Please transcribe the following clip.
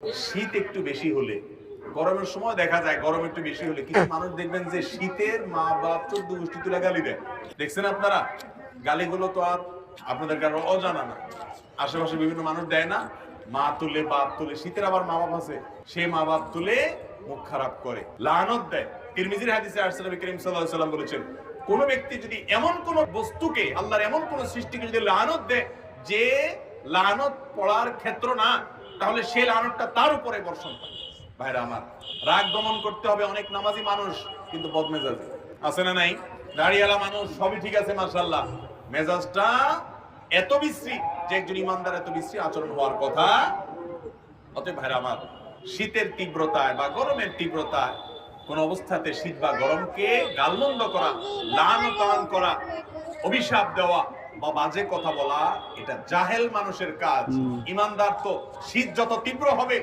শীত একটু বেশি হলে, গরমের সময় দেখা যায় গরম একটু বেশি হলে কিছু মানুষ দেখবেন যে শীতের মা বাপ 14 গোষ্ঠী তুলে গালি দেয়। দেখছেন আপনারা? গালিগুলো তো আর আপনাদের কারো অজানা না। আশেপাশে বিভিন্ন মানুষ দেয় না, মা তুলে বাপ তুলে। শীতের আবার মা বাপ আছে, সে মা বাপ তুলে মুখ খারাপ করে, লানত দেয়। তিরমিজির হাদিসে আসছে নবী করিম সাল্লাল্লাহু আলাইহি ওয়াসাল্লাম বলেছেন, কোন ব্যক্তি যদি এমন কোন বস্তুকে, আল্লাহর এমন কোন সৃষ্টিকে যদি লানত দেয় যে লানত পড়ার ক্ষেত্র না, তাহলে সে লানতটা তার উপরে বর্ষণ পায়। ভাইরা আমার, রাগ দমন করতে হবে। অনেক নামাজি মানুষ কিন্তু বদমেজাজি আছে না নাই? দাড়িওয়ালা মানুষ সবই ঠিক আছে মাশাআল্লাহ, মেজাজটা এত বিশ্রী যে একজন ইমানদার এত বিশ্রী আচরণ হওয়ার কথা। অতএব ভাইরা আমার, শীতের তীব্রতায় বা গরমের তীব্রতায় কোন অবস্থাতে শীত বা গরমকে গালমন্দ করা, লানত করা, অভিশাপ দেওয়া বা বাজে কথা বলা, এটা জাহেল মানুষের কাজ। ইমানদার তো শীত যত তীব্র হবে